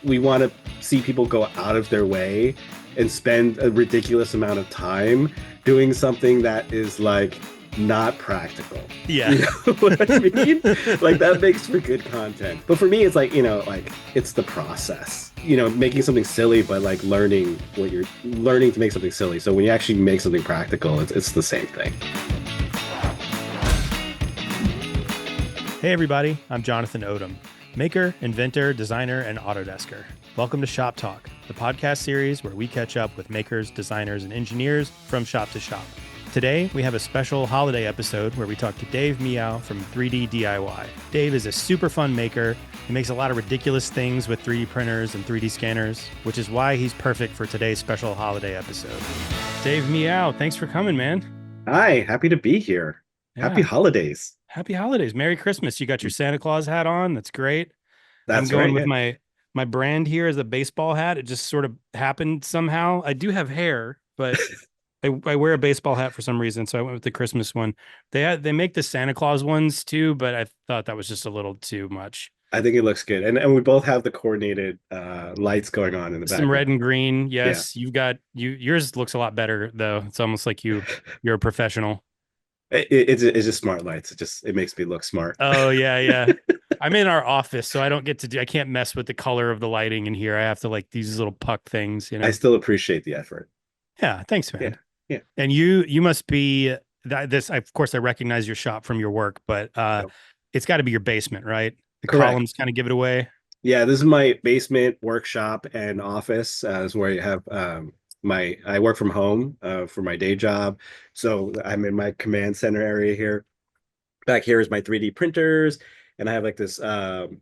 we want to see people go out of their way and spend a ridiculous amount of time doing something that is like not practical. Yeah. You know what I mean? Like that makes for good content. But for me, it's like, like it's the process. Making something silly, but like learning what you're learning to make something silly. So when you actually make something practical, it's the same thing. Hey, everybody. I'm Jonathan Odom, maker, inventor, designer, and Autodesker. Welcome to Shop Talk, the podcast series where we catch up with makers, designers, and engineers from shop to shop. Today, we have a special holiday episode where we talk to Dave Miao from 3D DIY. Dave is a super fun maker. He makes a lot of ridiculous things with 3D printers and 3D scanners, which is why he's perfect for today's special holiday episode. Dave Miao, thanks for coming, man. Hi, happy to be here. Happy Yeah. holidays. Happy holidays. Merry Christmas. You got your Santa Claus hat on. That's great. I'm That's going right. with Yeah. my brand here as a baseball hat. It just sort of happened somehow. I do have hair, but I wear a baseball hat for some reason, so I went with the Christmas one. They make the Santa Claus ones too, but I thought that was just a little too much. I think it looks good. And we both have the coordinated lights going on in the Some red background. and green. Yeah. Yes, you've got yours looks a lot better though. It's almost like you're a professional. It's just smart lights. It makes me look smart. Oh yeah, yeah. I'm in our office, so I can't mess with the color of the lighting in here. I have to like these little puck things, you I know. still appreciate the effort. Yeah, thanks, Yeah. man. Yeah. And you must be of course I recognize your shop from your work, but Yep. it's got to be your basement, right? The Correct. columns kind of give it away. Yeah, this is my basement, workshop, and office. Is where I have I work from home for my day job. So I'm in my command center area here. Back here is my 3D printers, and I have like this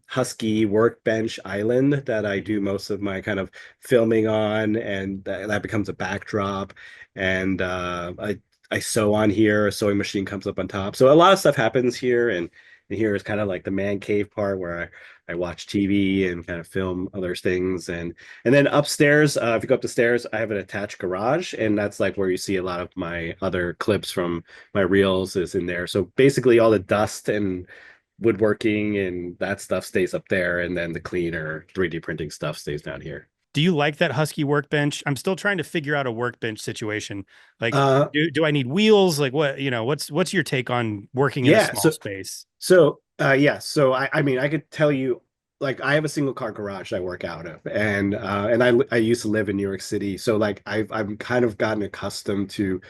Husky workbench island that I do most of my kind of filming on, and that becomes a backdrop. And I sew on here. A sewing machine comes up on top. So a lot of stuff happens here, and here is kind of like the man cave part where I watch TV and kind of film other things. And then upstairs, if you go up the stairs, I have an attached garage, and that's like where you see a lot of my other clips from my reels is in there. So basically all the dust and woodworking and that stuff stays up there, and then the cleaner 3D printing stuff stays down here. Do you like that Husky workbench? I'm still trying to figure out a workbench situation. Like, Uh do I need wheels? Like, what's your take on working in a yeah, small so space? so I mean I could tell you, like, I have a single car garage I work out of, and I used to live in New York City, so like I've kind of gotten accustomed to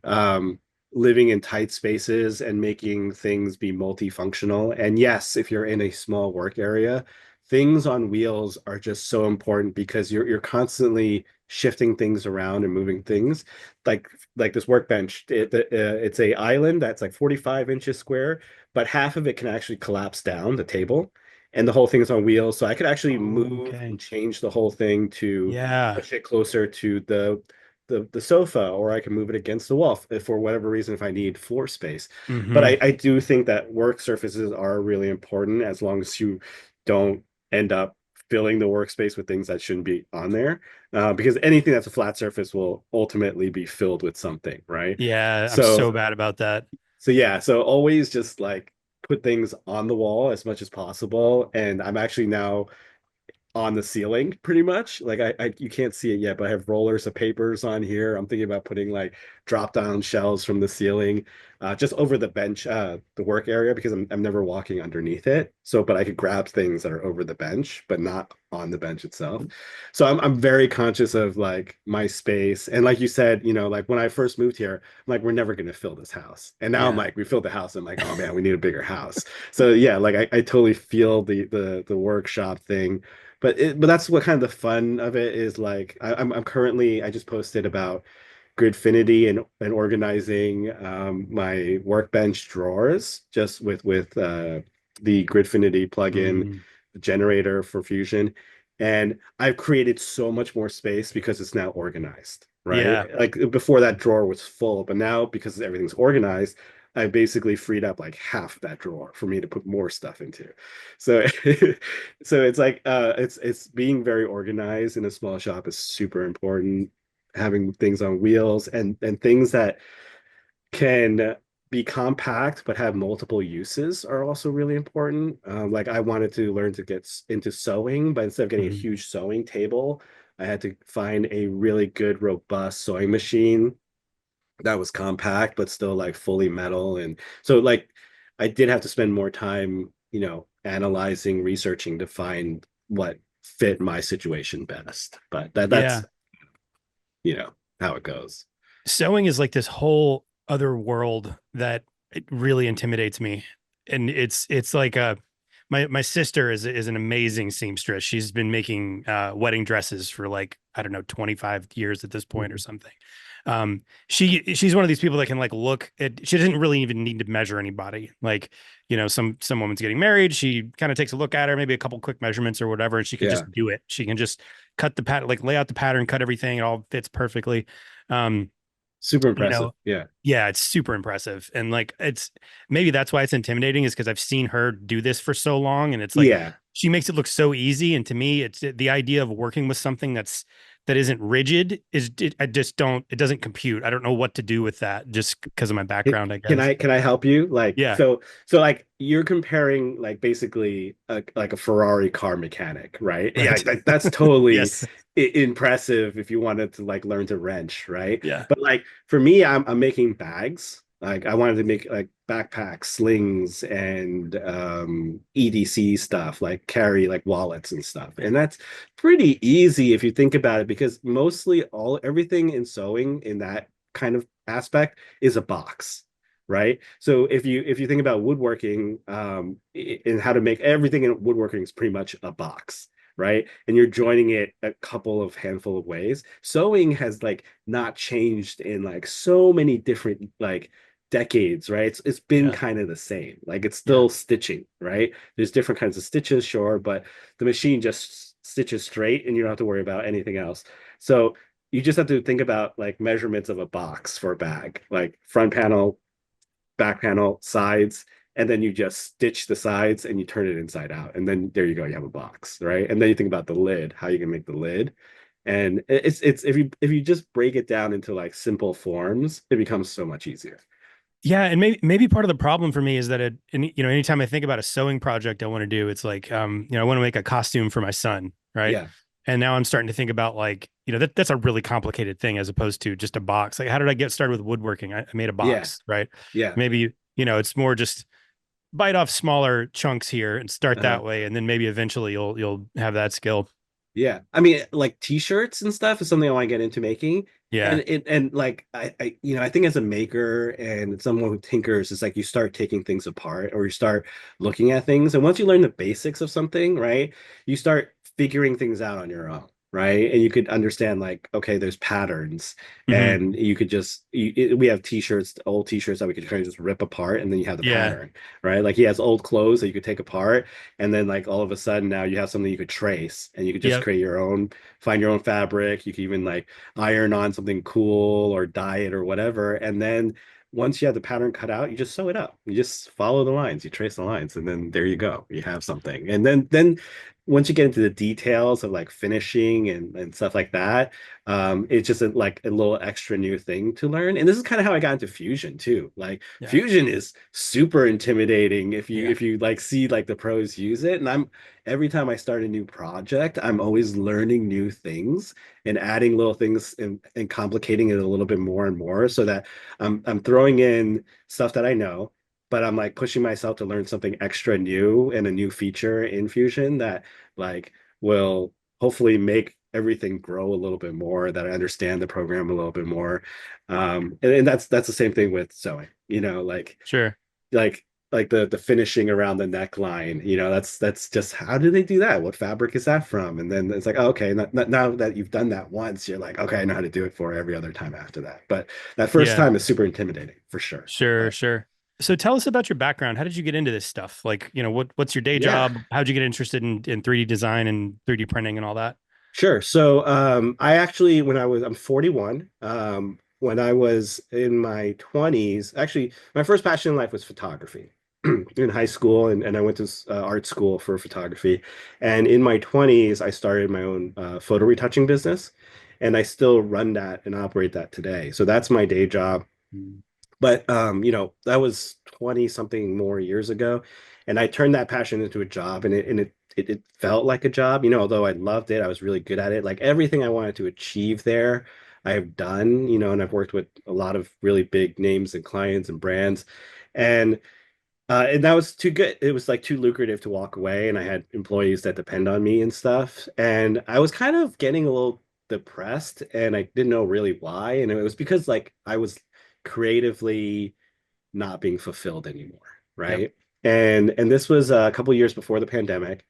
um, living in tight spaces and making things be multifunctional. And yes, if you're in a small work area, things on wheels are just so important because you're constantly shifting things around and moving things. Like like this workbench, it's a island that's like 45 inches square, but half of it can actually collapse down the table. And the whole thing is on wheels, so I could actually Oh, move okay. and change the whole thing to Yeah. push it closer to the sofa, or I can move it against the wall if for whatever reason if I need floor space. But Mm-hmm. I do think that work surfaces are really important as long as you don't end up filling the workspace with things that shouldn't be on there. Because anything that's a flat surface will ultimately be filled with something, right? Yeah, I'm so So bad about that. so yeah, so always just like put things on the wall as much as possible. And I'm actually now on the ceiling pretty much. Like I you can't see it yet, but I have rollers of papers on here. I'm thinking about putting like drop down shelves from the ceiling just over the bench, the work area, because I'm never walking underneath it. So but I could grab things that are over the bench but not on the bench itself. So I'm very conscious of like my space. And like you said, like when I first moved here, I'm like, we're never gonna fill this house. And now I'm Yeah. like, we filled the house. I'm like, oh man, we need a bigger house. So yeah, like I totally feel the workshop thing. But that's what kind of the fun of it is. Like I'm currently, I just posted about Gridfinity and organizing my workbench drawers just with the Gridfinity plugin Mm, generator for Fusion. And I've created so much more space because it's now organized, right? yeah. Like before that drawer was full, but now because everything's organized, I basically freed up like half that drawer for me to put more stuff into. So so it's like it's being very organized in a small shop is super important. Having things on wheels and things that can be compact but have multiple uses are also really important. Like I wanted to learn to get into sewing, but instead of getting a Mhm. huge sewing table, I had to find a really good, robust sewing machine that was compact but still like fully metal. And so like I did have to spend more time, analyzing, researching to find what fit my situation best. But that's Yeah. you know how it goes. Sewing is like this whole other world that it really intimidates me. And it's like my sister is an amazing seamstress. She's been making wedding dresses for like, I don't know, 25 years at this point or Mhm. something. She's one of these people that can like look at, she doesn't really even need to measure anybody. Like, some woman's getting married, she kind of takes a look at her, maybe a couple quick measurements or whatever, and she can Yeah, just do it. She can just cut the pattern, like lay out the pattern, cut everything, it all fits perfectly. Um, super you impressive. know, Yeah, yeah, it's super impressive. And like it's maybe that's why it's intimidating, is because I've seen her do this for so long, and it's like yeah. she makes it look so easy. And to me, it's the idea of working with something that isn't rigid I just don't, it doesn't compute. I don't know what to do with that just because of my Can background, I can guess. I help you? Like Yeah. so like you're comparing like basically like a Ferrari car mechanic, right? Yeah, Right. that's totally Yes. impressive if you wanted to like learn to wrench, right? Yeah. But like for me, I'm making bags. Like I wanted to make like backpacks, slings, and EDC stuff, like carry like wallets and stuff. Yeah. And that's pretty easy if you think about it, because mostly all everything in sewing in that kind of aspect is a box, right? So if you think about woodworking, and how to make everything in woodworking is pretty much a box, right? And you're joining it a couple of handful of ways. Sewing has like not changed in like so many different like decades, right? It's been Yeah. kind of the same. Like it's Yeah. still stitching, right? There's different kinds of stitches, sure, but the machine just stitches straight and you don't have to worry about anything else. So you just have to think about like measurements of a box for a bag, like front panel, back panel, sides, and then you just stitch the sides and you turn it inside out. And then there you go, you have a box, right? And then you think about the lid, how you can make the lid. And it's if you just break it down into like simple forms, it becomes so much easier. Yeah, and maybe part of the problem for me is that anytime I think about a sewing project I want to do, it's like I want to make a costume for my son, right? Yeah. And now I'm starting to think about like, that's a really complicated thing as opposed to just a box. Like, how did I get started with woodworking? I made a Yeah. box, right? Yeah. Maybe, it's more just bite off smaller chunks here and start Uh-huh. that way, and then maybe eventually you'll have that skill. Yeah. I mean, like t-shirts and stuff is something I want to get into making. Yeah. And like I think as a maker and someone who tinkers, it's like you start taking things apart or you start looking at things. And once you learn the basics of something, right, you start figuring things out on your own, right? And you could understand like, okay, there's patterns, Hmm. and you could just we have t-shirts, old t-shirts that we could kind of just rip apart, and then you have the Yeah. pattern, right? Like he has old clothes that you could take apart, and then like all of a sudden now you have something you could trace, and you could just Yep. create your own, find your own fabric. You can even like iron on something cool or dye it or whatever. And then once you have the pattern cut out, you just sew it up. You just follow the lines, you trace the lines, and then there you go. You have something. And then once you get into the details of like finishing and stuff like that, it's just like a little extra new thing to learn. And this is kind of how I got into Fusion too. Like Yeah. Fusion is super intimidating if you Yeah. if you like see like the pros use it. And I'm every time I start a new project, I'm always learning new things and adding little things and complicating it a little bit more and more, so that I'm throwing in stuff that I know, but I'm like pushing myself to learn something extra new and a new feature in Fusion that like will hopefully make everything grow a little bit more, that I understand the program a little bit more. And that's the same thing with sewing, Sure. like the finishing around the neckline, that's just, how do they do that? What fabric is that from? And then it's like, oh, okay, now that you've done that once, you're like, okay, I know how to do it for every other time after that. But that first Yeah. time is super intimidating for sure. Sure, But sure. So tell us about your background. How did you get into this stuff? Like, what's your day yeah. job? How'd you get interested in 3D design and 3D printing and all that? Sure. So I actually, I'm 41. When I was in my 20s, actually, my first passion in life was photography in high school, and I went to art school for photography. And in my 20s, I started my own photo retouching business, and I still run that and operate that today. So that's my day job. But that was 20 something more years ago. And I turned that passion into a job, and it felt like a job, although I loved it, I was really good at it. Like everything I wanted to achieve there, I have done, and I've worked with a lot of really big names and clients and brands. And and that was too good. It was like too lucrative to walk away, and I had employees that depend on me and stuff. And I was kind of getting a little depressed, and I didn't know really why. And it was because like I was creatively not being fulfilled anymore, Yep. right? And this was a couple years before the pandemic.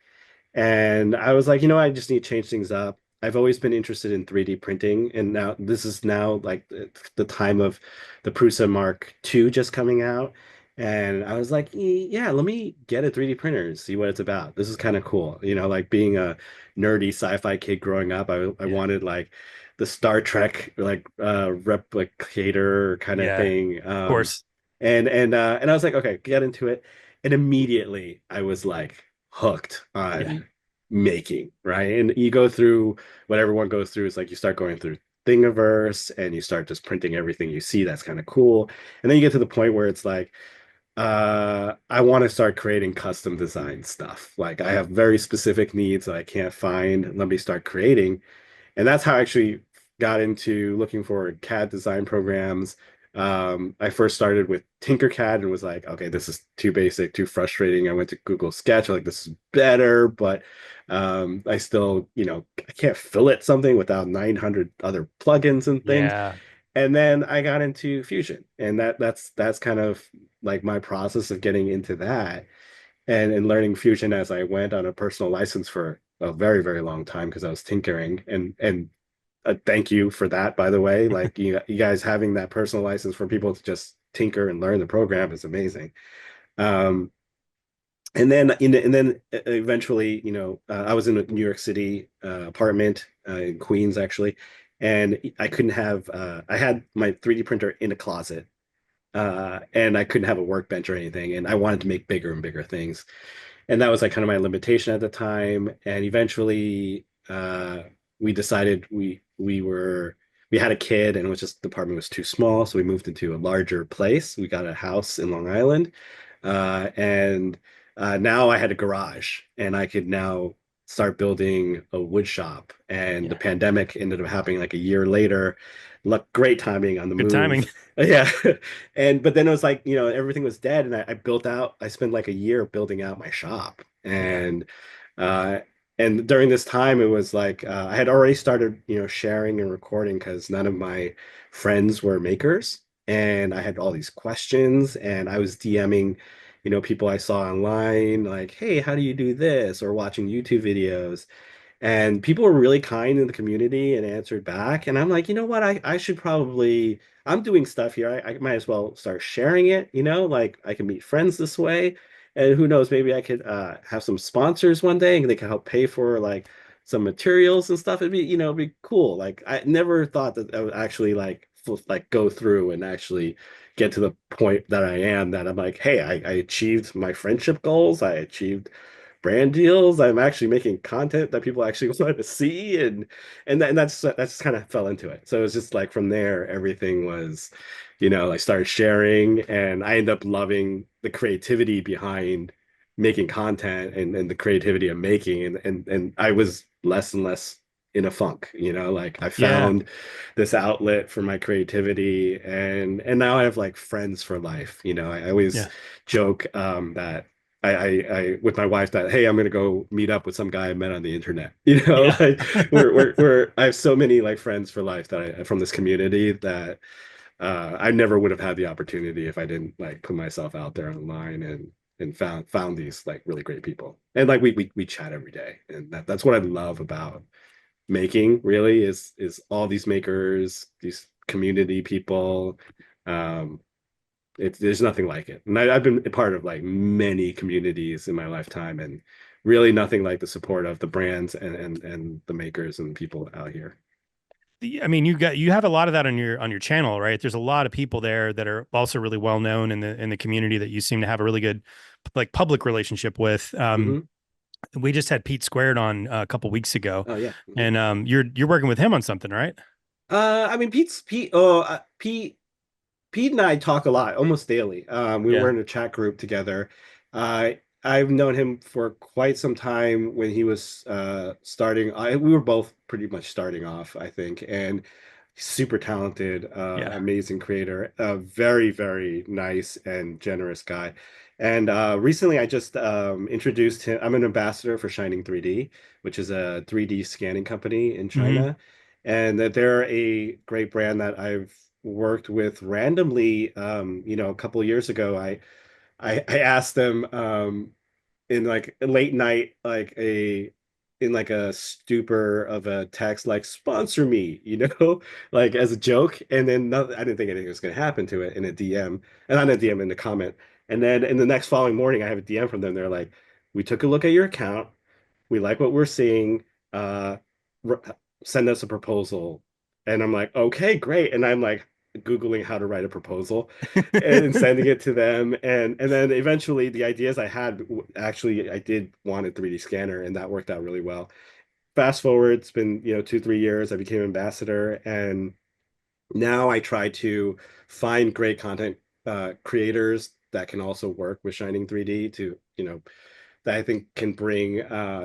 And I was like, I just need to change things up. I've always been interested in 3D printing, and now this is now like the time of the Prusa Mark II just coming out. And I was like, Yeah, let me get a 3D printer and see what it's about. This is kind of cool. Like being a nerdy sci-fi kid growing up, I Yeah. wanted like the Star Trek like replicator kind of Yeah. Of thing. course. And I was like, okay, get into it. And immediately I was like hooked Yeah. on making, right? And you go through what everyone goes through. It's like you start going through Thingiverse and you start just printing everything you see. That's kind of cool. And then you get to the point where it's like, I want to start creating custom design stuff. Like I have very specific needs that I can't find. Let me start creating. And that's how I actually got into looking for CAD design programs. I first started with Tinkercad and was like, okay, this is too basic, too frustrating. I went to Google Sketch, like this is better, but I still, I can't fill it something without 900 other plugins and things. Yeah. And then I got into Fusion, and that's kind of like my process of getting into that and learning Fusion as I went on a personal license for a very, very long time because I was tinkering and thank you for that, by the way. Like you guys having that personal license for people to just tinker and learn the program is amazing. Um, and then eventually, I was in a New York City apartment in Queens actually, and I couldn't have I had my 3D printer in a closet, and I couldn't have a workbench or anything, and I wanted to make bigger and bigger things. And that was like kind of my limitation at the time. And eventually, we decided we had a kid, and it was just the apartment was too small, so we moved into a larger place. We got a house in Long Island, and now I had a garage, and I could now start building a wood shop. And the Yeah. pandemic ended up happening like a year later. Look, great timing on the Good timing. move. Yeah. But then it was like, everything was dead, and I spent like a year building out my shop. Yeah. Uh and during this time it was like I had already started, sharing and recording because none of my friends were makers. And I had all these questions, and I was DMing, people I saw online, like, hey, how do you do this? Or watching YouTube videos. And people were really kind in the community and answered back. And I'm like, you know what? I should probably, I'm doing stuff here. I might as well start sharing it, like I can meet friends this way. And who knows, maybe I could have some sponsors one day and they can help pay for like some materials and stuff. It'd be cool. Like I never thought that I would actually like go through and actually get to the point that I am, that I'm like, hey, I achieved my friendship goals. I achieved brand deals. I'm actually making content that people actually want to see, and that's kind of fell into it. So it was just like from there, everything was, I started sharing, and I ended up loving the creativity behind making content and the creativity of making, and I was less and less in a funk, like I Yeah. found this outlet for my creativity, and now I have like friends for life. I always Yeah. joke that I with my wife that, hey, I'm gonna go meet up with some guy I met on the internet. Yeah. Like I have so many like friends for life that I from this community that I never would have had the opportunity if I didn't like put myself out there online and found these like really great people. And like we chat every day, and that's what I love about making, really, is all these makers, these community people. Um, there's nothing like it. And I've been a part of like many communities in my lifetime, and really nothing like the support of the brands and the makers and people out here. I mean, you have a lot of that on your channel, right? There's a lot of people there that are also really well known in the community that you seem to have a really good like public relationship with. Hmm. We just had Pete Squared on a couple weeks ago, Oh yeah. Mhm. and you're working with him on something, right? I mean, Pete. Oh, Pete. Pete and I talk a lot, almost daily. We were Yeah. in a chat group together. Uh, I've known him for quite some time when he was starting. We were both pretty much starting off, I think, and super talented, Yeah. amazing creator, a very, very nice and generous guy. And recently, I just introduced him. I'm an ambassador for Shining 3D, which is a 3D scanning company in Hmm. China, and that they're a great brand that I've worked with randomly. A couple of years ago, I asked them in like a late night, in like a stupor of a text, like sponsor me, like as a joke. And then I didn't think anything was going to happen to it in a DM, and not in a DM, in the comment. And then in the next following morning, I have a DM from them. They're like, "We took a look at your account. We like what we're seeing. Uh, Send us a proposal." And I'm like, okay, great. And I'm like Googling how to write a proposal and sending it to them. And then eventually the ideas I had, actually, I did want a 3D scanner, and that worked out really well. Fast forward, it's been, 2, 3 years, I became ambassador, and now I try to find great content creators that can also work with Shining 3D to, that I think can bring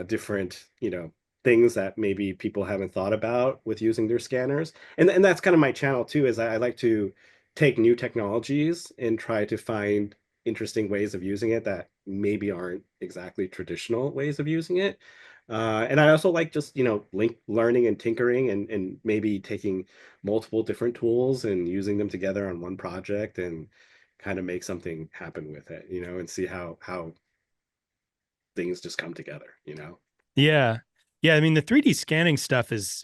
different, things that maybe people haven't thought about with using their scanners. And that's kind of my channel too, is I like to take new technologies and try to find interesting ways of using it that maybe aren't exactly traditional ways of using it. And I also like just, learning and tinkering, and maybe taking multiple different tools and using them together on one project and kind of make something happen with it, and see how things just come together. Yeah. Yeah, I mean the 3D scanning stuff is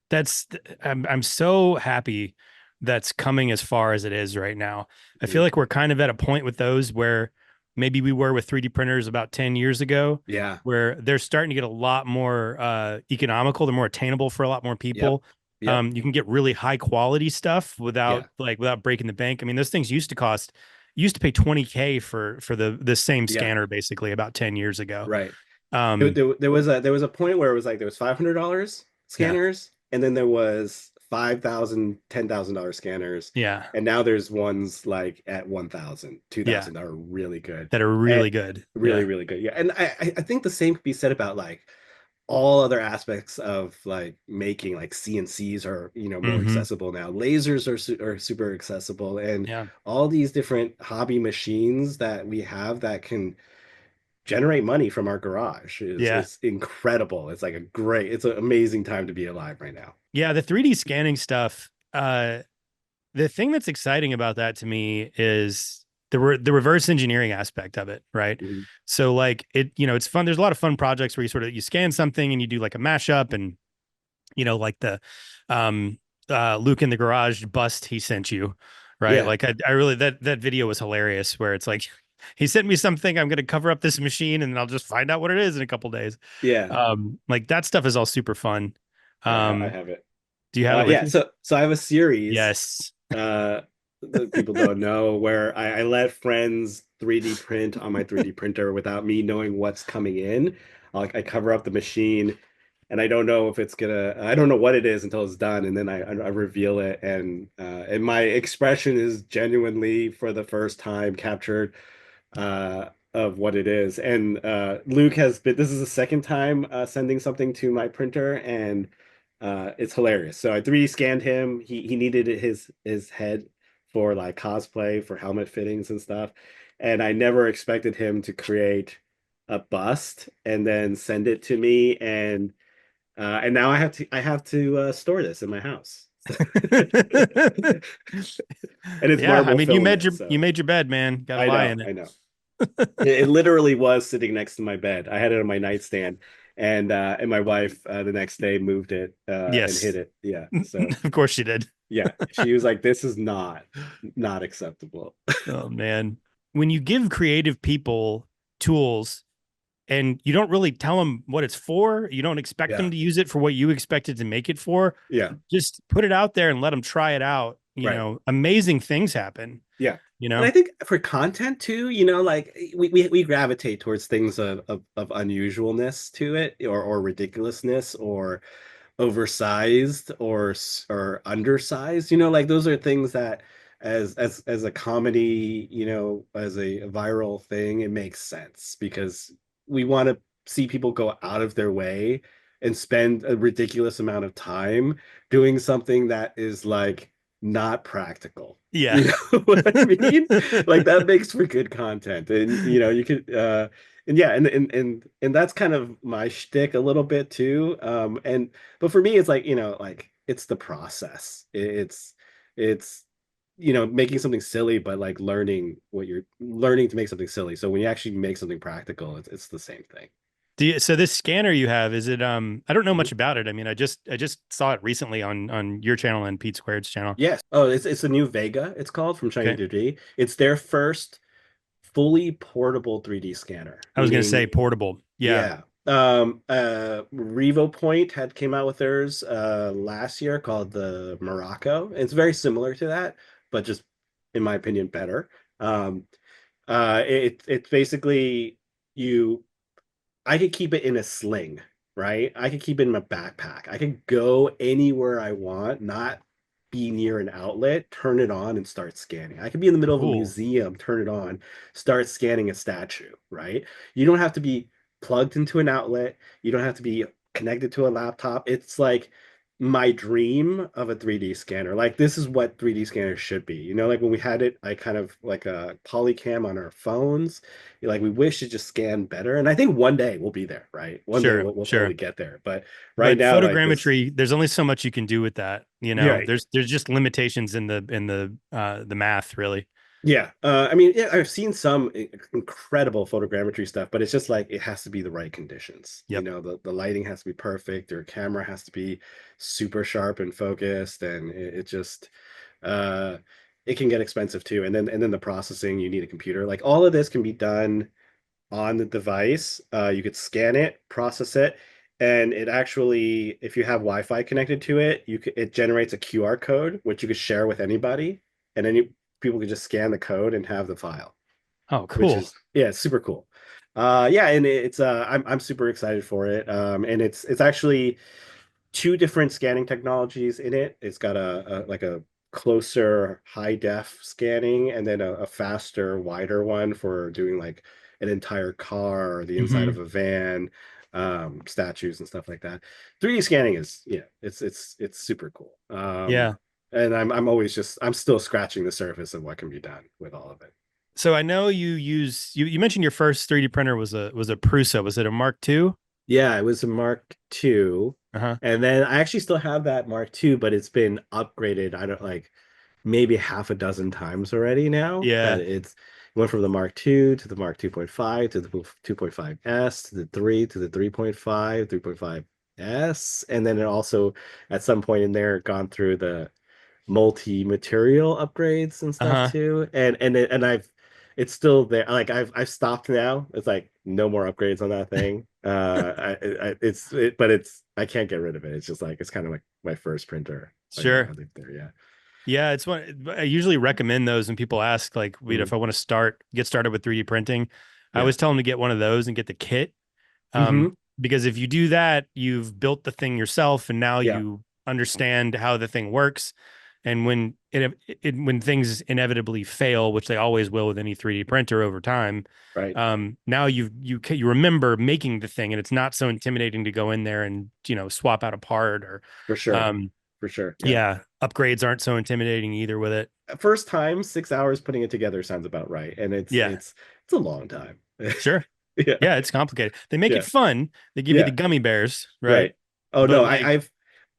that's I'm so happy that's coming as far as it is right now. I feel Mhm. like we're kind of at a point with those where maybe we were with 3D printers about 10 years ago, Yeah. where they're starting to get a lot more economical, they're more attainable for a lot more Yep. people. Yep. You can get really high quality stuff Yeah. without breaking the bank. I mean, those things you used to pay 20K for the same Yeah. scanner basically about 10 years ago. Right. There, Um, there, there was a point where it was like there was $500 yeah. scanners, and then there was 5,000, $10,000 scanners, Yeah. and now there's ones like at 1,000, two Yeah. thousand that are really good. That are And really good. really, Yeah. really good. Yeah. And I think the same could be said about like all other aspects of like making, like CNCs are, more Hmm. accessible now. Lasers are super accessible, and Yeah. all these different hobby machines that we have that can generate money from our garage is Yeah. is incredible. It's an amazing time to be alive right now. Yeah. The 3D scanning stuff. The thing that's exciting about that to me is the reverse engineering aspect of it, right? Mhm. So like it's fun. There's a lot of fun projects where you scan something and you do like a mashup and like the um Luke in the garage bust he sent you, right? Yeah, Like I really that video was hilarious where it's like he sent me something, I'm gonna cover up this machine and then I'll just find out what it is in a couple days. yeah, Like that stuff is all super fun. yeah. I Um, have it. do you have it with Yeah, you? so I have a series Yes. uh that people don't know, where I let friends 3D print on my 3D printer without me knowing what's coming in. I cover up the machine, and I don't know what it is until it's done, and then I reveal it, and my expression is genuinely, for the first time, captured of what it is. And Luke has been, this is the second time sending something to my printer, and it's hilarious. So I 3D scanned him. He needed his head for like cosplay, for helmet fittings and stuff. And I never expected him to create a bust and then send it to me. And now I have to store this in my house. And it's Yeah, I marble mean you made filament, you so made your bed, man. Got to I lie know, in I it. know. It literally was sitting next to my bed. I had it on my nightstand, and my wife the next day moved it and hid Yes. it. Yeah. So Of course you did. yeah, she was like, "This is not acceptable." Oh man. When you give creative people tools and you don't really tell them what it's for, you don't expect Yeah. them to use it for what you expected to make it for, Yeah. just put it out there and let them try it out. Right. Amazing things happen, Yeah. you And I know? think for content too, like we gravitate towards things of unusualness to it, or ridiculousness, or oversized, or undersized. Like those are things that as a comedy, as a viral thing, it makes sense because we want to see people go out of their way and spend a ridiculous amount of time doing something that is like not practical. Yeah. You know what I mean? Like that makes for good content. And you could and yeah, and that's kind of my shtick a little bit too. And but for me, it's like, like it's the process. It's making something silly, but like learning what you're learning to make something silly. So when you actually make something practical, it's the same thing. So this scanner you have, is it I don't know Mhm. much about it. I mean, I just saw it recently on your channel and Pete Squared's channel. Yes. Oh, it's a new Vega, it's called, from China Okay. 3D. It's their first fully portable 3D scanner, I was gonna say meaning, portable. Yeah. yeah. Revo Point had came out with theirs last year called the Morocco. It's very similar to that, but just in my opinion better. Um, it's basically you I could keep it in a sling, right? I could keep it in my backpack. I could go anywhere I want, not be near an outlet, turn it on and start scanning. I could be in the middle of a Cool. museum, turn it on, start scanning a statue, right? You don't have to be plugged into an outlet. You don't have to be connected to a laptop. It's like my dream of a 3D scanner. Like this is what 3D scanners should be. Like when we had it, like kind of like a polycam on our phones, like we wish to just scan better. And I think one day we'll be there, right? One day Sure, we'll totally sure. get there. But right But now, like this, photogrammetry, there's only so much you can do with that. yeah, right. There's just limitations in the math, really. Yeah. I mean, yeah, I've seen some incredible photogrammetry stuff, but it's just like it has to be the right conditions. Yep. The lighting has to be perfect, your camera has to be super sharp and focused, and it just uh it can get expensive too. And then the processing, you need a computer. Like all of this can be done on the device. You could scan it, process it, and it actually, if you have Wi-Fi connected to it, it generates a QR code which you could share with anybody, and any people could just scan the code and have the file, Oh, which cool. is, yeah, it's super cool. Yeah, and it's I'm super excited for it. And it's actually two different scanning technologies in it. It's got a like a closer high def scanning, and then a faster, wider one for doing like an entire car or the inside Hmm. of a van, statues and stuff like that. 3D scanning is, yeah, it's super cool. Yeah. And I'm still scratching the surface of what can be done with all of it. So I know you mentioned your first 3D printer was a Prusa. Was it a Mark II? Yeah, it was a Mark II. Uh-huh. And then I actually still have that Mark II, but it's been upgraded. I don't like maybe half a dozen times already now that Yeah. it's went from the Mark II to the Mark 2.5 to the 2.5S to the 3 to the 3.5, 3.5S. And then it also at some point in there gone through the multi-material upgrades and stuff Uh-huh. too. And I've it's still there. Like I've stopped now. It's like no more upgrades on that thing. But I can't get rid of it. It's just like it's kind of like my first printer. But yeah, I Sure. live there. Yeah. Yeah, it's one I usually recommend those when people ask, like, Mhm. if I want to get started with 3D printing. I Yeah. always tell them to get one of those and get the kit. Hmm. Because if you do that, you've built the thing yourself, and now Yeah. you understand how the thing works. And when things inevitably fail, which they always will with any 3D printer over time, Right. now you remember making the thing, and it's not so intimidating to go in there and swap out a part or, For sure. um, For sure. Yeah. yeah, upgrades aren't so intimidating either with it. First time, 6 hours putting it together sounds about right. And it's Yeah, it's it's a long time. sure. Yeah. Yeah, it's complicated. They make it Yeah. fun. They give you the Yeah. gummy bears, right? Right. Oh But no, like,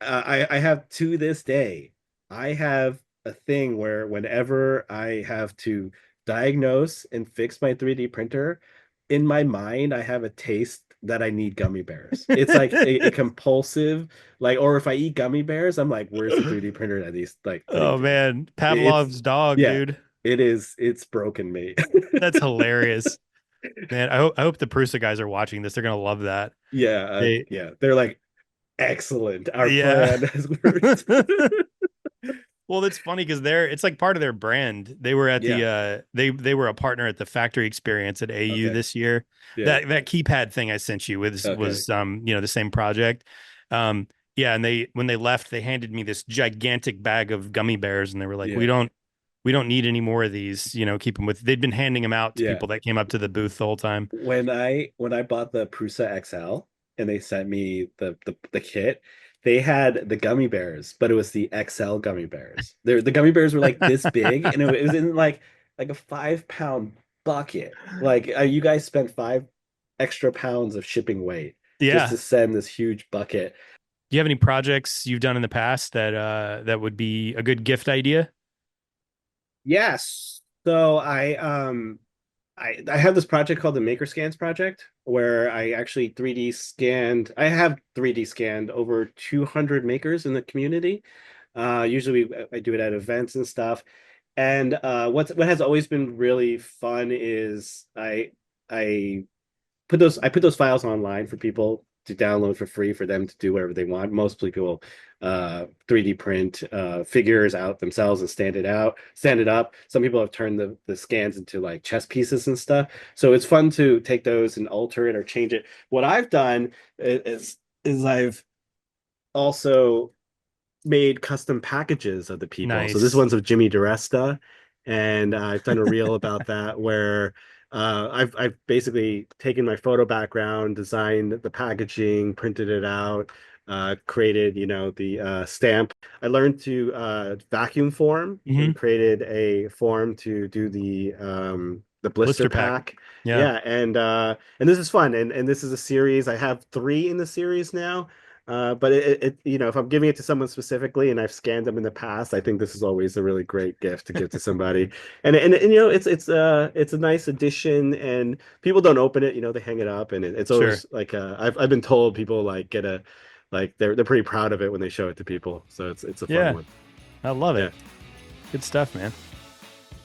I have to this day, I have a thing where whenever I have to diagnose and fix my 3D printer, in my mind I have a taste that I need gummy bears. It's like a compulsive, like, or if I eat gummy bears, I'm like, where's the 3D printer that he's like putting oh to me? man, It's Pavlov's dog, yeah, dude. it's broken me. That's hilarious. Man, I hope the Prusa guys are watching this. They're gonna love that. Yeah, They yeah. They're like, excellent. Our yeah. plan has worked. Well, that's funny because it's like part of their brand. They were at the Yeah. they were a partner at the factory experience at AU Okay. this year. Yeah. That keypad thing I sent you Okay. was the same project. Yeah, and they when they left, they handed me this gigantic bag of gummy bears, and they were like, Yeah. we don't need any more of these, keep them with, they'd been handing them out to Yeah. people that came up to the booth the whole time. When I bought the Prusa XL and they sent me the kit, they had the gummy bears, but it was the XL gummy bears. The gummy bears were like this big, and it was in like a 5 pound bucket. Like you guys spent 5 extra pounds of shipping weight just Yeah. to send this huge bucket. Do you have any projects you've done in the past that would be a good gift idea? Yes. So I have this project called the Maker Scans project where I actually 3D scanned. I have 3D scanned over 200 makers in the community. Usually I do it at events and stuff. And what has always been really fun is I I put those files online for people to download for free for them to do whatever they want. Most people 3D print figures out themselves and stand it up. Some people have turned the scans into like chess pieces and stuff. So it's fun to take those and alter it or change it. What I've done is I've also made custom packages of the people. So this Nice. one's of Jimmy DiResta, and I've done a reel about that where I've basically taken my photo background, designed the packaging, printed it out, created the stamp. I learned to vacuum form and Hmm. created a form to do the blister Blister pack. pack. Yeah, Yeah, and this is fun, and this is a series. I have three in the series now. But if I'm giving it to someone specifically and I've scanned them in the past, I think this is always a really great gift to give to somebody. And it's a nice addition, and people don't open it, they hang it up, and it's sure. always like I've been told people like get a like they're pretty proud of it when they show it to people. So it's a fun Yeah, one. I love Yeah. it. Good stuff, man.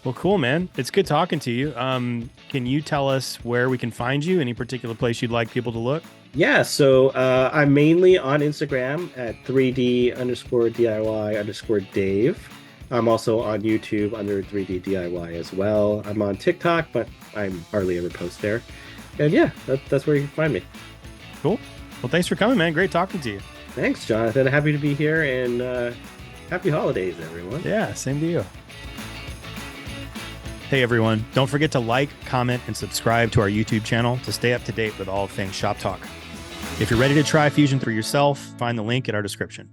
Well, cool, man. It's good talking to you. Can you tell us where we can find you? Any particular place you'd like people to look? Yeah, so I'm mainly on Instagram at 3D underscore DIY underscore Dave. I'm also on YouTube under 3D DIY as well. I'm on TikTok, but I'm hardly ever post there. And yeah, that's where you can find me. Cool. Well, thanks for coming, man. Great talking to you. Thanks, Jonathan. Happy to be here, and happy holidays, everyone. Yeah, same to you. Hey, everyone. Don't forget to like, comment, and subscribe to our YouTube channel to stay up to date with all things Shop Talk. If you're ready to try Fusion for yourself, find the link in our description.